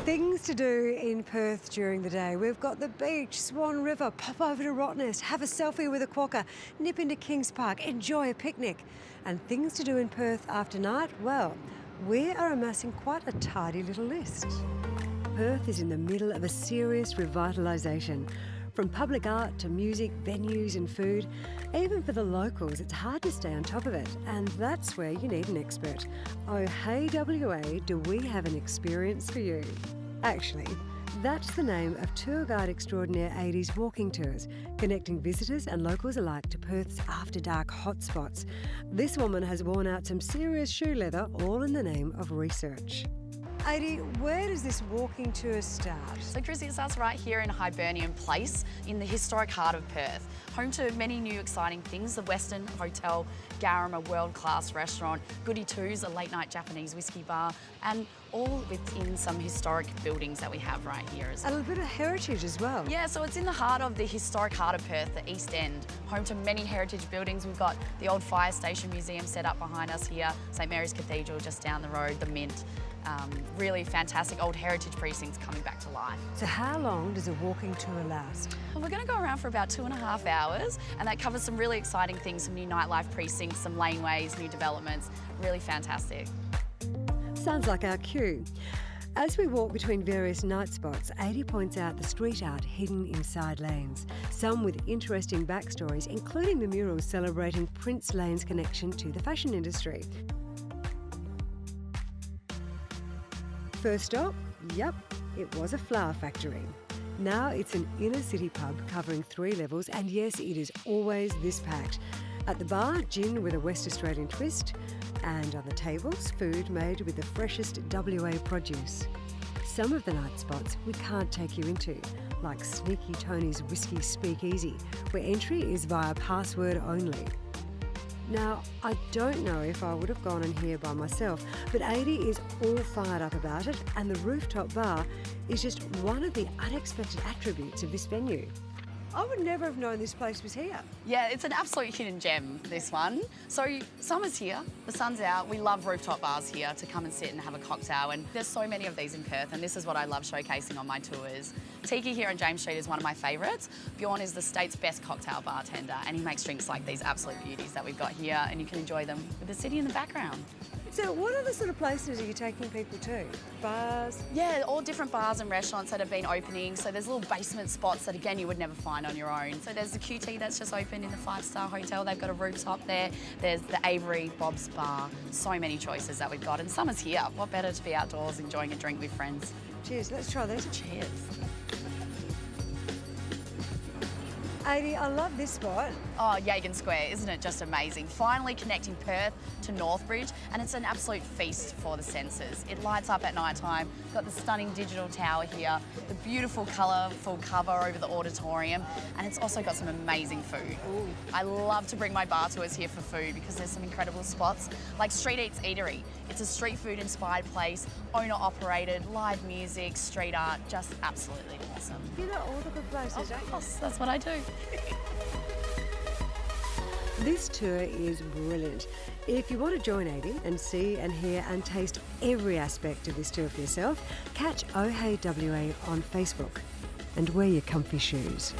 Things to do in Perth during the day. We've got the beach, Swan River, pop over to Rottnest, have a selfie with a quokka, nip into Kings Park, enjoy a picnic. And things to do in Perth after night, well, we are amassing quite a tidy little list. Perth is in the middle of a serious revitalisation. From public art to music, venues and food, even for the locals, it's hard to stay on top of it. And that's where you need an expert. Oh, hey WA, do we have an experience for you? Actually, that's the name of tour guide extraordinaire 80s walking tours, connecting visitors and locals alike to Perth's after-dark hotspots. This woman has worn out some serious shoe leather, all in the name of research. Adi, where does this walking tour start? So Drizzy, it starts right here in Hibernian Place in the historic heart of Perth. Home to many new exciting things, the Western Hotel, Garum, a world-class restaurant, Goody Two's, a late-night Japanese whiskey bar, and all within some historic buildings that we have right here as well. A little bit of heritage as well. Yeah, so it's in the heart of the historic heart of Perth, the East End, home to many heritage buildings. We've got the old Fire Station Museum set up behind us here, St Mary's Cathedral just down the road, the Mint. Really fantastic old heritage precincts coming back to life. So how long does a walking tour last? Well, we're going to go around for about 2.5 hours, and that covers some really exciting things, some new nightlife precincts, some laneways, new developments. Really fantastic. Sounds like our cue. As we walk between various night spots, Adi points out the street art hidden inside lanes, some with interesting backstories, including the murals celebrating Prince Lane's connection to the fashion industry. First stop, yep, it was a flower factory. Now it's an inner city pub covering 3 levels, and yes, it is always this packed. At the bar, gin with a West Australian twist, and on the tables, food made with the freshest WA produce. Some of the night spots we can't take you into, like Sneaky Tony's Whiskey Speakeasy, where entry is via password only. Now, I don't know if I would have gone in here by myself, but Adi is all fired up about it, and the Rooftop Bar is just one of the unexpected attributes of this venue. I would never have known this place was here. Yeah, it's an absolute hidden gem, this one. So summer's here, the sun's out. We love rooftop bars here to come and sit and have a cocktail, and there's so many of these in Perth, and this is what I love showcasing on my tours. Tiki here on James Street is one of my favourites. Bjorn is the state's best cocktail bartender, and he makes drinks like these absolute beauties that we've got here, and you can enjoy them with the city in the background. So what other sort of places are you taking people to? Bars? Yeah, all different bars and restaurants that have been opening. So there's little basement spots that, again, you would never find on your own. So there's the QT that's just opened in the 5-star hotel. They've got a rooftop there. There's the Avery, Bob's Bar. So many choices that we've got. And summer's here. What better to be outdoors enjoying a drink with friends? Cheers, let's try this. Cheers. Adi, I love this spot. Oh, Gaggan Square, isn't it just amazing? Finally connecting Perth to Northbridge, and it's an absolute feast for the senses. It lights up at night time. Got the stunning digital tower here, the beautiful colourful cover over the auditorium, and it's also got some amazing food. Ooh. I love to bring my bar tours here for food because there's some incredible spots, like Street Eats Eatery. It's a street food inspired place, owner operated, live music, street art, just absolutely awesome. You know all the good places, don't you? Of course, that's what I do. This tour is brilliant. If you want to join Adi and see and hear and taste every aspect of this tour for yourself, catch Oh Hey WA on Facebook and wear your comfy shoes.